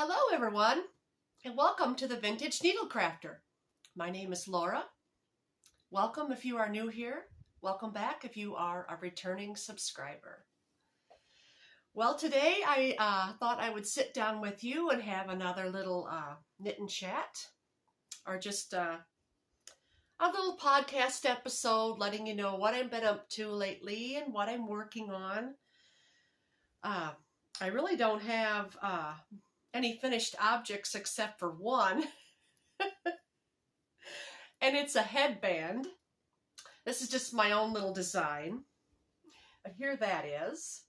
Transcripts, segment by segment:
Hello everyone, and welcome to the Vintage-Needlecrafter. My name is Laura. Welcome if you are new here. Welcome back if you are a returning subscriber. Well, today I thought I would sit down with you and have another little knit and chat, or just a little podcast episode letting you know what I've been up to lately and what I'm working on. I really don't have any finished objects except for one, and it's a headband. This is just my own little design. But here that is.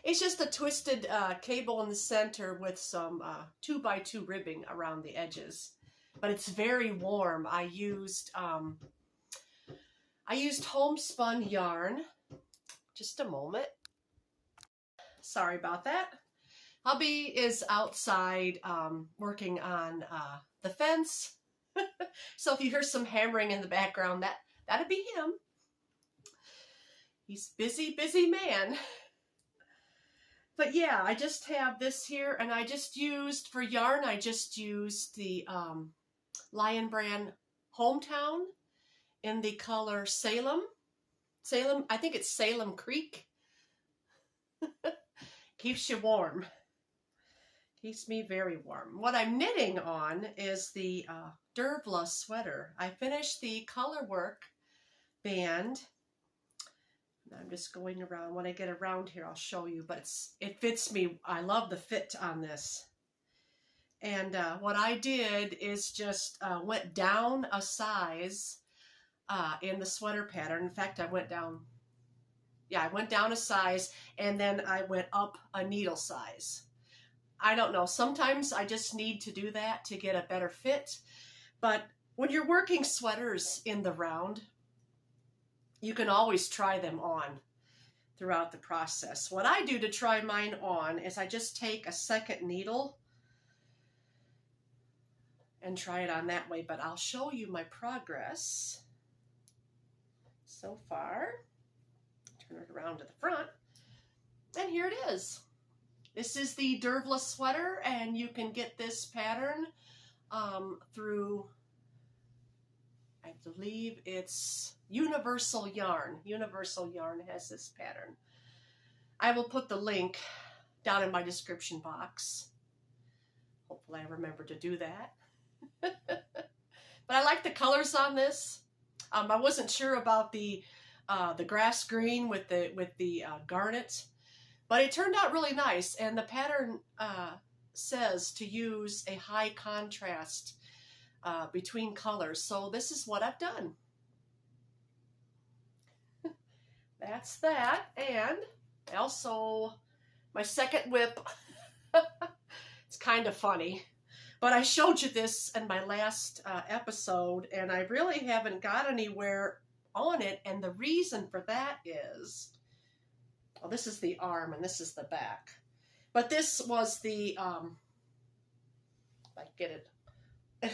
It's just a twisted cable in the center with some 2x2 ribbing around the edges, but it's very warm. I used homespun yarn. Just a moment. Sorry about that. Hubby is outside working on the fence. So if you hear some hammering in the background, that'd be him. He's busy man. But yeah, I just have this here, and I just used, for yarn, I just used the Lion Brand Hometown in the color Salem. I think it's Salem Creek. Keeps you warm. Keeps me very warm. What I'm knitting on is the Dervla sweater. I finished the color work band. I'm just going around. When I get around here, I'll show you, but it fits me. I love the fit on this. And what I did is just went down a size in the sweater pattern. In fact, I went down a size, and then I went up a needle size. I don't know. Sometimes I just need to do that to get a better fit. But when you're working sweaters in the round, you can always try them on throughout the process. What I do to try mine on is I just take a second needle and try it on that way. But I'll show you my progress so far. Turn it around to the front, and here it is. This is the Dervla sweater, and you can get this pattern through, I believe it's Universal Yarn. Universal Yarn has this pattern. I will put the link down in my description box. Hopefully I remember to do that. But I like the colors on this. I wasn't sure about the grass green with the garnet, but it turned out really nice. And the pattern says to use a high contrast between colors. So this is what I've done. That's that. And also my second whip. It's kind of funny, but I showed you this in my last episode, and I really haven't got anywhere on it, and the reason for that is, well, this is the arm and this is the back, but this was the I get it.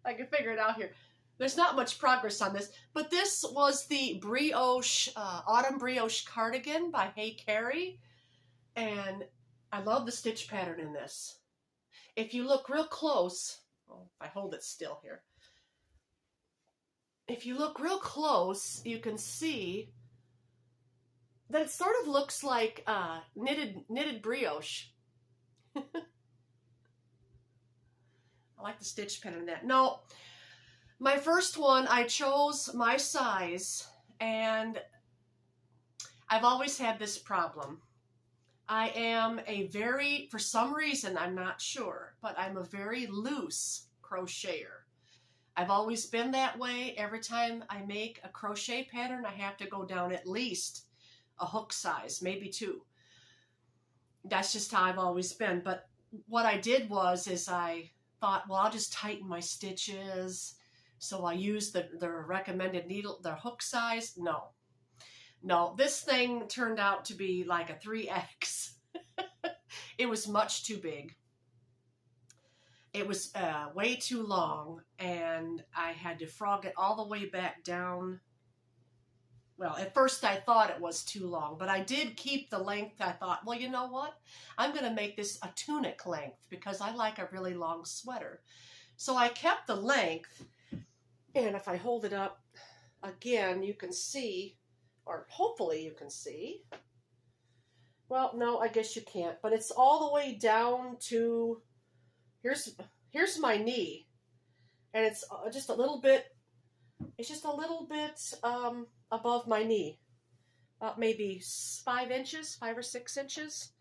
I can figure it out here. There's not much progress on this, but this was the brioche autumn brioche cardigan by Hey Carrie, and I love the stitch pattern in this. If you look real close, oh, if I hold it still here, if you look real close, you can see that it sort of looks like knitted brioche. I like the stitch pattern in that. No, my first one, I chose my size, and I've always had this problem. I am for some reason, I'm not sure, but I'm a very loose crocheter. I've always been that way. Every time I make a crochet pattern, I have to go down at least a hook size, maybe 2. That's just how I've always been. But what I did is I thought, well, I'll just tighten my stitches. So I used the recommended the hook size. No, this thing turned out to be like a 3X. It was much too big. It was way too long, and I had to frog it all the way back down well, at first I thought it was too long, but I did keep the length. I thought, well, you know what? I'm going to make this a tunic length because I like a really long sweater. So I kept the length, and if I hold it up again, you can see, or hopefully you can see. Well, no, I guess you can't, but it's all the way down to, here's my knee, and it's just a little bit, above my knee, maybe 5 inches, 5 or 6 inches.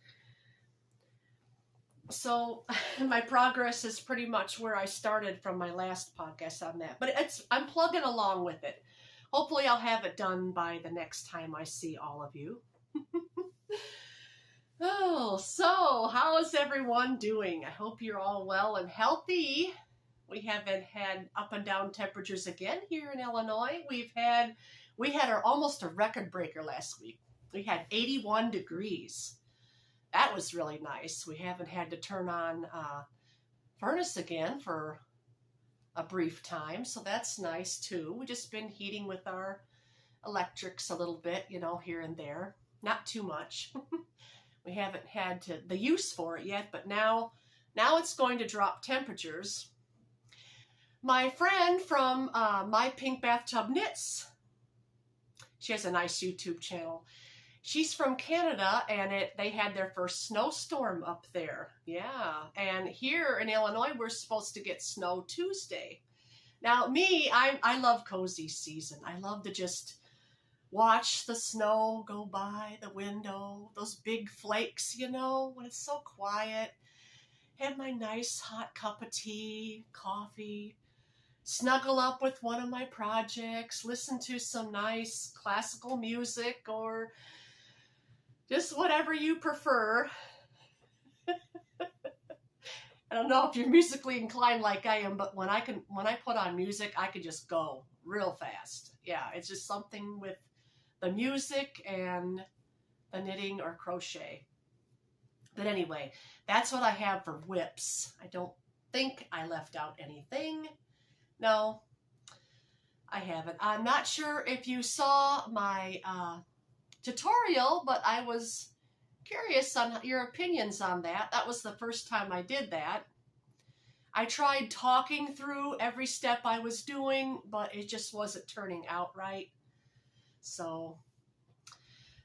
So my progress is pretty much where I started from my last podcast on that, but I'm plugging along with it. Hopefully I'll have it done by the next time I see all of you. Oh, so how is everyone doing? I hope you're all well and healthy. We haven't had up and down temperatures again here in Illinois. We had almost a record breaker last week. We had 81 degrees. That was really nice. We haven't had to turn on furnace again for a brief time, so that's nice too. We've just been heating with our electrics a little bit, you know, here and there. Not too much. We haven't had the use for it yet, but now it's going to drop temperatures. My friend from My Pink Bathtub Knits, she has a nice YouTube channel. She's from Canada, and they had their first snowstorm up there. Yeah, and here in Illinois, we're supposed to get snow Tuesday. Now, me, I love cozy season. I love to just watch the snow go by the window, those big flakes, you know, when it's so quiet. Have my nice hot cup of tea, coffee, snuggle up with one of my projects, listen to some nice classical music, or just whatever you prefer. I don't know if you're musically inclined like I am, but when I put on music, I can just go real fast. Yeah, it's just something with the music and the knitting or crochet. But anyway, that's what I have for whips. I don't think I left out anything. No, I haven't. I'm not sure if you saw my tutorial, but I was curious on your opinions on that. That was the first time I did that. I tried talking through every step I was doing, but it just wasn't turning out right. So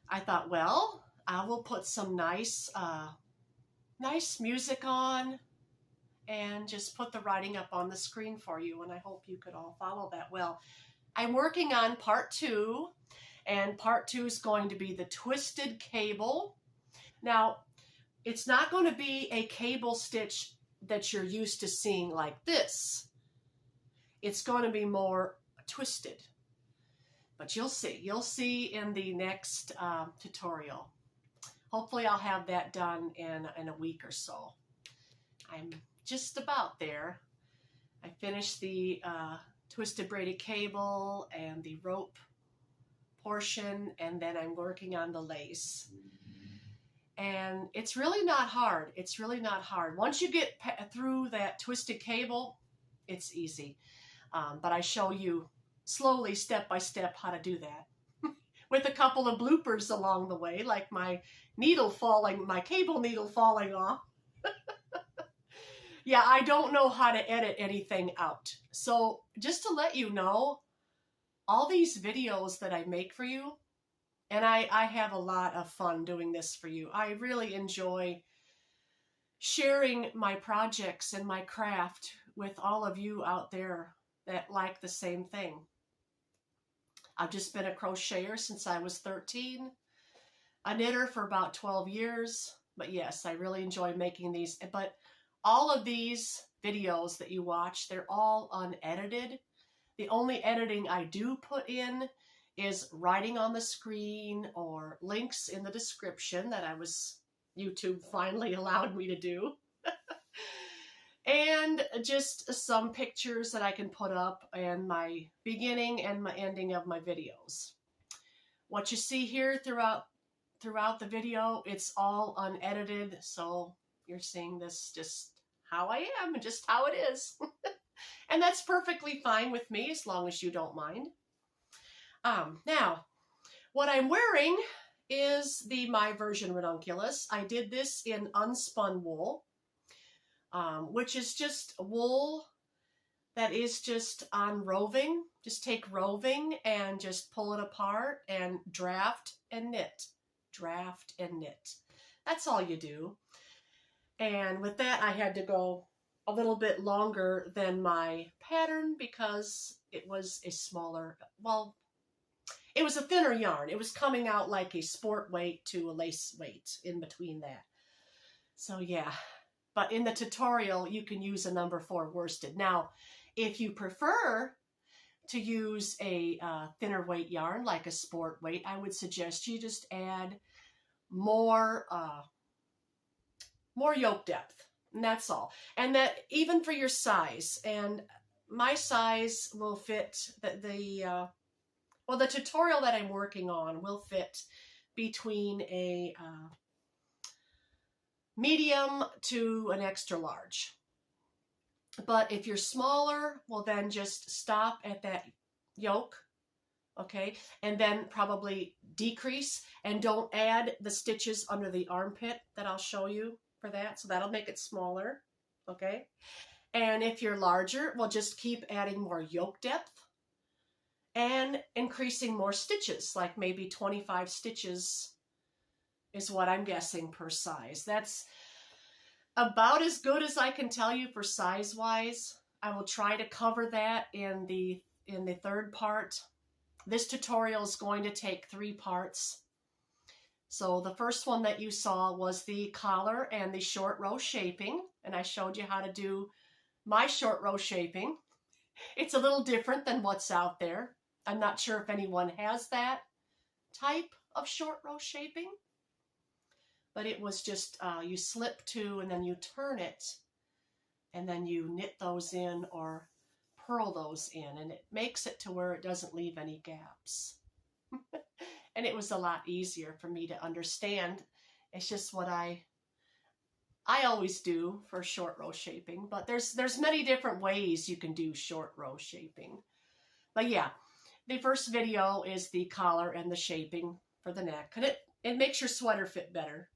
I thought, well, I will put some nice music on and just put the writing up on the screen for you, and I hope you could all follow that well. I'm working on part 2, and part 2 is going to be the twisted cable. Now, it's not going to be a cable stitch that you're used to seeing like this. It's going to be more twisted. But you'll see in the next tutorial. Hopefully I'll have that done in a week or so. I'm just about there. I finished the twisted braided cable and the rope portion, and then I'm working on the lace. And it's really not hard. It's really not hard. Once you get through that twisted cable, it's easy. But I show you slowly, step by step, how to do that. With a couple of bloopers along the way, like my cable needle falling off. Yeah, I don't know how to edit anything out. So just to let you know, all these videos that I make for you, and I have a lot of fun doing this for you. I really enjoy sharing my projects and my craft with all of you out there that like the same thing. I've just been a crocheter since I was 13, a knitter for about 12 years. But yes, I really enjoy making these. But all of these videos that you watch, they're all unedited. The only editing I do put in is writing on the screen or links in the description that YouTube finally allowed me to do. And just some pictures that I can put up, and my beginning and my ending of my videos. What you see here throughout the video, it's all unedited, so you're seeing this just how I am and just how it is. And that's perfectly fine with me as long as you don't mind. Now, What I'm wearing is the My Version Ranunculus. I did this in unspun wool, which is just wool that is just on roving. Just take roving and just pull it apart and draft and knit. Draft and knit. That's all you do. And with that, I had to go a little bit longer than my pattern because it was a smaller, well, it was a thinner yarn. It was coming out like a sport weight to a lace weight in between that. So yeah, but in the tutorial, you can use a number 4 worsted. Now, if you prefer to use a thinner weight yarn, like a sport weight, I would suggest you just add more yoke depth, and that's all. And that even for your size, and my size will fit well, the tutorial that I'm working on will fit between a medium to an extra large. But if you're smaller, well, then just stop at that yoke, okay? And then probably decrease, and don't add the stitches under the armpit that I'll show you for that. So that'll make it smaller, okay? And if you're larger, well, just keep adding more yoke depth and increasing more stitches, like maybe 25 stitches is what I'm guessing per size. That's about as good as I can tell you for size-wise. I will try to cover that in the third part. This tutorial is going to take 3 parts. So the first one that you saw was the collar and the short row shaping, and I showed you how to do my short row shaping. It's a little different than what's out there. I'm not sure if anyone has that type of short row shaping, but it was just you slip 2 and then you turn it, and then you knit those in or purl those in, and it makes it to where it doesn't leave any gaps. And it was a lot easier for me to understand. It's just what I always do for short row shaping, but there's many different ways you can do short row shaping. But yeah, the first video is the collar and the shaping for the neck, and it makes your sweater fit better,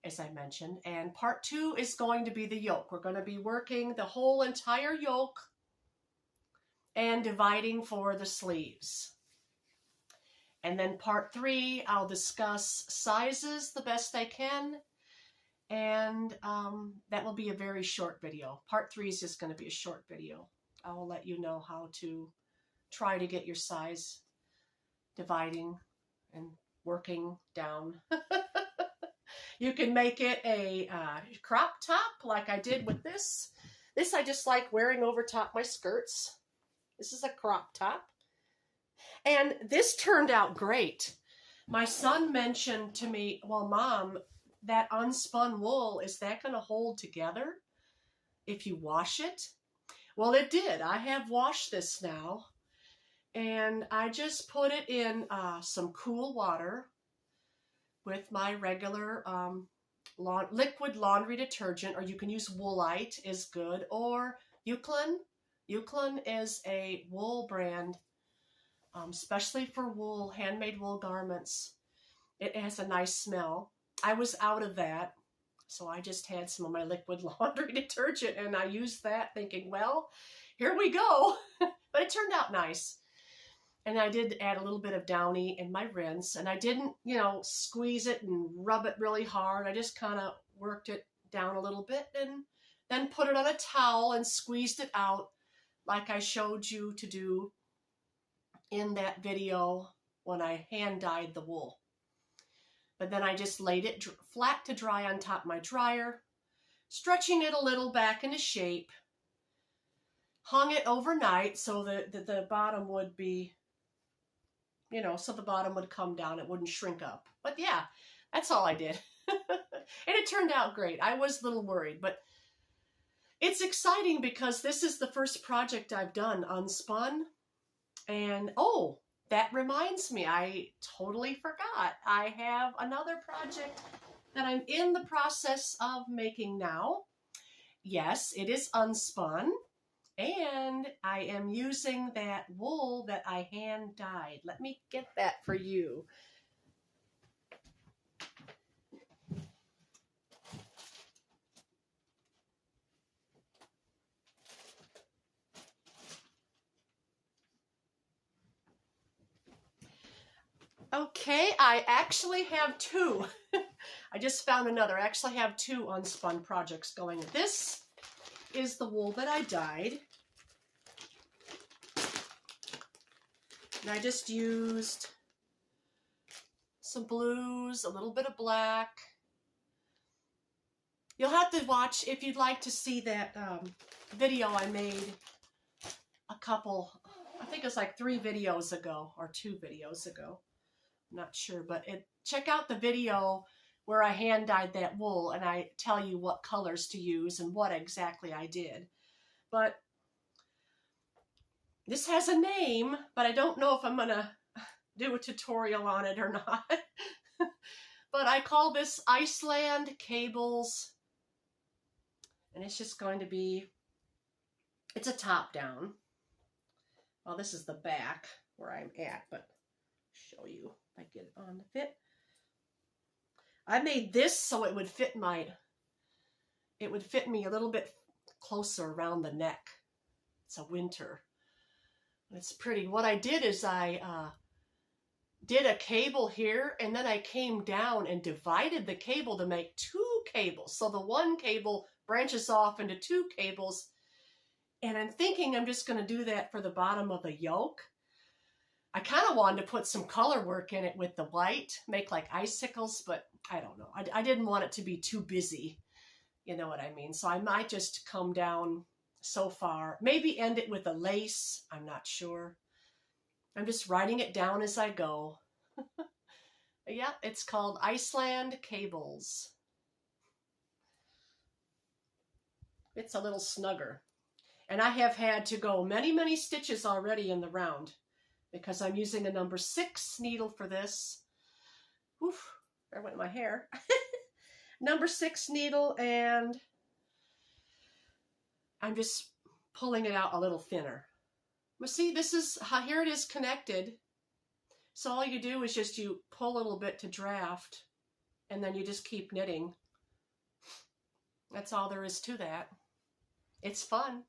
as I mentioned. And part 2 is going to be the yoke. We're going to be working the whole entire yoke and dividing for the sleeves. And then part 3, I'll discuss sizes the best I can, and that will be a very short video. Part 3 is just going to be a short video. I will let you know how to try to get your size dividing and working down. You can make it a crop top like I did with this. This I just like wearing over top my skirts. This is a crop top. And this turned out great. My son mentioned to me, well, Mom, that unspun wool, is that going to hold together if you wash it? Well, it did. I have washed this now. And I just put it in some cool water with my regular liquid laundry detergent, or you can use Woolite is good, or Euclin. Euclin is a wool brand, especially for wool, handmade wool garments. It has a nice smell. I was out of that, so I just had some of my liquid laundry detergent, and I used that thinking, well, here we go. But it turned out nice. And I did add a little bit of Downy in my rinse, and I didn't, squeeze it and rub it really hard. I just kind of worked it down a little bit and then put it on a towel and squeezed it out like I showed you to do in that video when I hand dyed the wool. But then I just laid it flat to dry on top of my dryer, stretching it a little back into shape, hung it overnight so that the bottom would be, so the bottom would come down, it wouldn't shrink up. But yeah, that's all I did. And it turned out great. I was a little worried, but it's exciting because this is the first project I've done unspun. And oh, that reminds me, I totally forgot. I have another project that I'm in the process of making now. Yes, it is unspun, And I am using that wool that I hand dyed. Let me get that for you. Okay, I actually have two. I just found another. I actually have two unspun projects going. This is the wool that I dyed. And I just used some blues, a little bit of black. You'll have to watch if you'd like to see that video I made a couple, I think it's like 3 videos ago or 2 videos ago. I'm not sure, but check out the video where I hand dyed that wool and I tell you what colors to use and what exactly I did. But this has a name, but I don't know if I'm gonna do a tutorial on it or not. But I call this Iceland Cables, and it's just going to be, it's a top down. Well, this is the back where I'm at, but show you if I get it on the fit. I made this so it would fit me a little bit closer around the neck. It's a winter. It's pretty. What I did is I did a cable here, and then I came down and divided the cable to make 2 cables. So the one cable branches off into 2 cables, and I'm thinking I'm just going to do that for the bottom of the yoke. I kind of wanted to put some color work in it with the white, make like icicles, but I don't know. I didn't want it to be too busy. You know what I mean? So I might just come down so far, maybe end it with a lace. I'm not sure. I'm just writing it down as I go. Yeah, it's called Iceland Cables. It's a little snugger. And I have had to go many, many stitches already in the round because I'm using a number 6 needle for this. Oof, there went my hair. Number 6 needle, and I'm just pulling it out a little thinner. But see, this is how, here it is connected. So all you do is just you pull a little bit to draft, and then you just keep knitting. That's all there is to that. It's fun.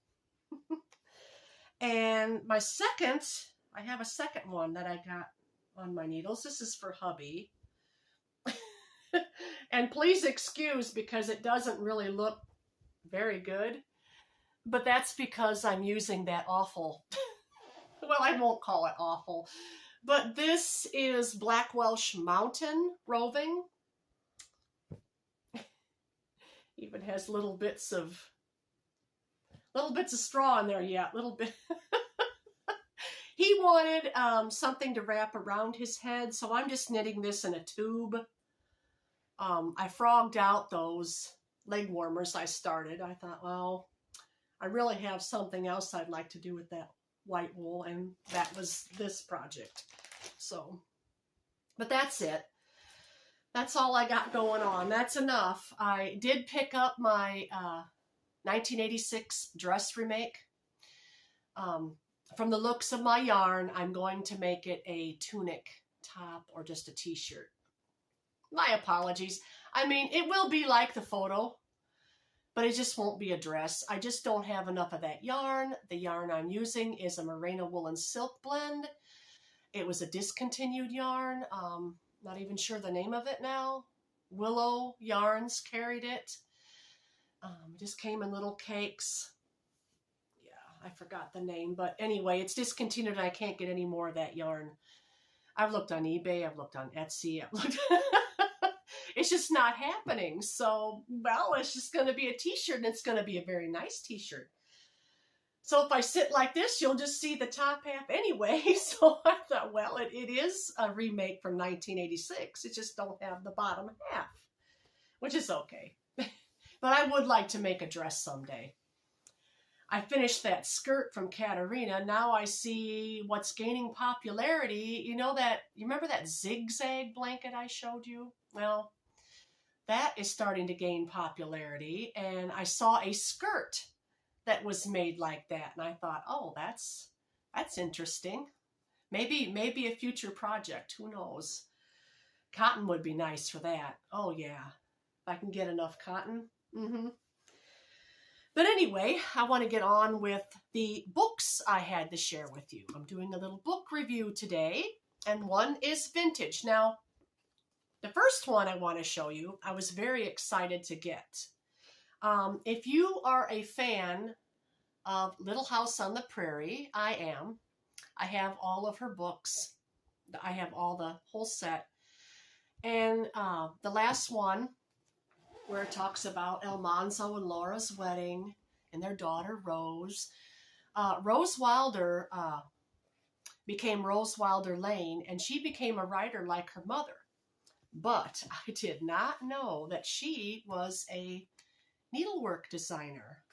And my second, I have a second one that I got on my needles. This is for hubby. And please excuse because it doesn't really look very good. But that's because I'm using that awful, well, I won't call it awful, but this is Black Welsh Mountain roving. Even has little bits of straw in there, yeah, little bit. He wanted something to wrap around his head, so I'm just knitting this in a tube. I frogged out those leg warmers I started. I thought, well, I really have something else I'd like to do with that white wool, and that was this project. So, but that's it. That's all I got going on. That's enough. I did pick up my 1986 dress remake. From the looks of my yarn, I'm going to make it a tunic top or just a t-shirt. My apologies. I mean, it will be like the photo, but it just won't be a dress. I just don't have enough of that yarn. The yarn I'm using is a merino wool and silk blend. It was a discontinued yarn. Not even sure the name of it now. Willow Yarns carried it. It just came in little cakes. Yeah, I forgot the name. But anyway, it's discontinued and I can't get any more of that yarn. I've looked on eBay. I've looked on Etsy. I've looked... It's just not happening. So, well, it's just going to be a t-shirt, and it's going to be a very nice t-shirt. So if I sit like this, you'll just see the top half anyway. So I thought, well, it is a remake from 1986. It just don't have the bottom half, which is okay. But I would like to make a dress someday. I finished that skirt from Katarina. Now I see what's gaining popularity. You know that, you remember that zigzag blanket I showed you? Well, that is starting to gain popularity. And I saw a skirt that was made like that. And I thought, oh, that's interesting. Maybe a future project, who knows? Cotton would be nice for that. Oh yeah, if I can get enough cotton. But anyway, I want to get on with the books I had to share with you. I'm doing a little book review today, and one is vintage. Now, the first one I want to show you, I was very excited to get. If you are a fan of Little House on the Prairie, I am. I have all of her books. I have all the whole set. And the last one, where it talks about Almanzo and Laura's wedding and their daughter Rose. Rose Wilder became Rose Wilder Lane, and she became a writer like her mother. But I did not know that she was a needlework designer.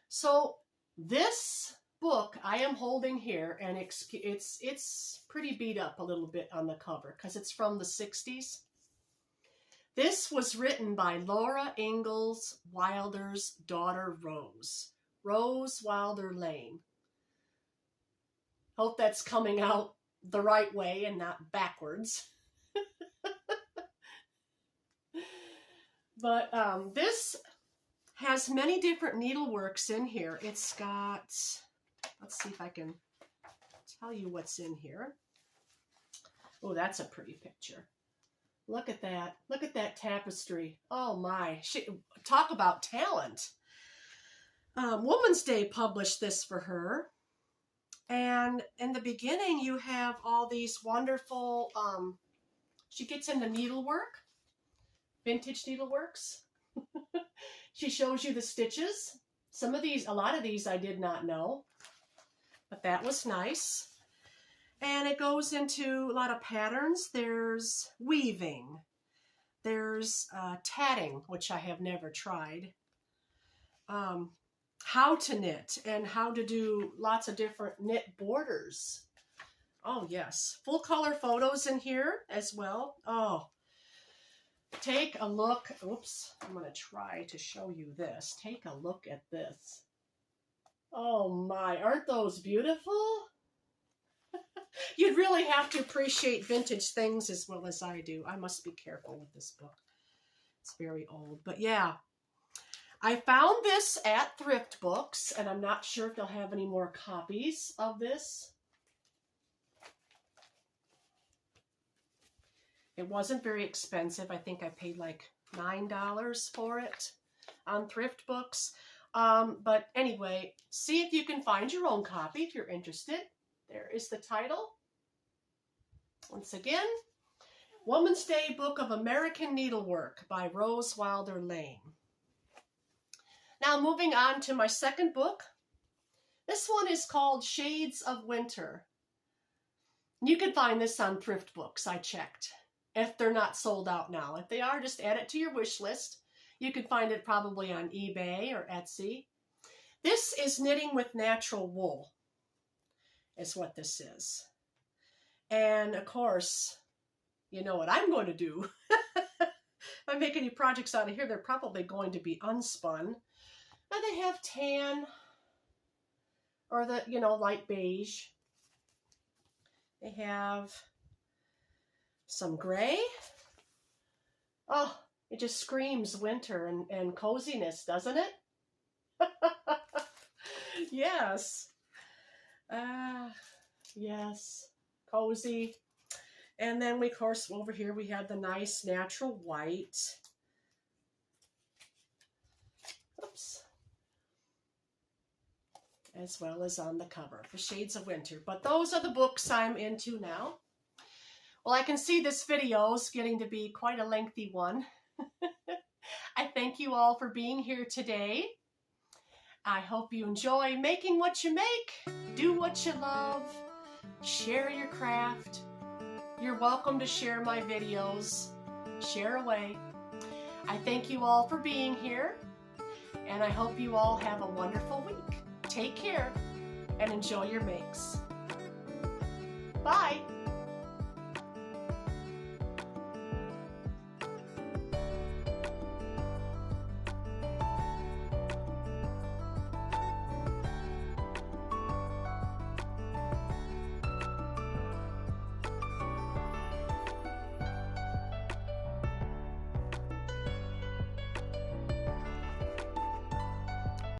So this book I am holding here, and it's pretty beat up a little bit on the cover because it's from the 60s. This was written by Laura Ingalls Wilder's daughter Rose. Rose Wilder Lane. Hope that's coming out the right way and not backwards. But this has many different needleworks in here. It's got, let's see if I can tell you what's in here. Oh, that's a pretty picture. Look at that. Look at that tapestry. Oh my. Talk about talent. Woman's Day published this for her. And in the beginning, you have all these wonderful, she gets into needlework, vintage needleworks. She shows you the stitches. A lot of these I did not know, but that was nice. And it goes into a lot of patterns. There's weaving. There's tatting, which I have never tried. How to knit and how to do lots of different knit borders. Oh, yes. Full color photos in here as well. Oh, take a look. Oops, I'm going to try to show you this. Take a look at this. Oh my, aren't those beautiful? You'd really have to appreciate vintage things as well as I do. I must be careful with this book. It's very old. But yeah, I found this at Thrift Books, and I'm not sure if they'll have any more copies of this. It wasn't very expensive. I think I paid like $9 for it on Thrift Books. But anyway, see if you can find your own copy if you're interested. There is the title. Once again, Woman's Day Book of American Needlework by Rose Wilder Lane. Now moving on to my second book. This one is called Shades of Winter. You can find this on Thrift Books, I checked, if they're not sold out now. If they are, just add it to your wish list. You can find it probably on eBay or Etsy. This is knitting with natural wool, is what this is. And of course, you know what I'm going to do. If I make any projects out of here, they're probably going to be unspun. Now they have tan or the, light beige. They have some gray. Oh, it just screams winter and coziness, doesn't it? Yes. Yes. Cozy. And then, of course, over here we have the nice natural white. Oops. As well as on the cover, the Shades of Winter. But those are the books I'm into now. Well, I can see this video is getting to be quite a lengthy one. I thank you all for being here today. I hope you enjoy making what you make, do what you love, share your craft. You're welcome to share my videos. Share away. I thank you all for being here, and I hope you all have a wonderful week. Take care and enjoy your makes. Bye.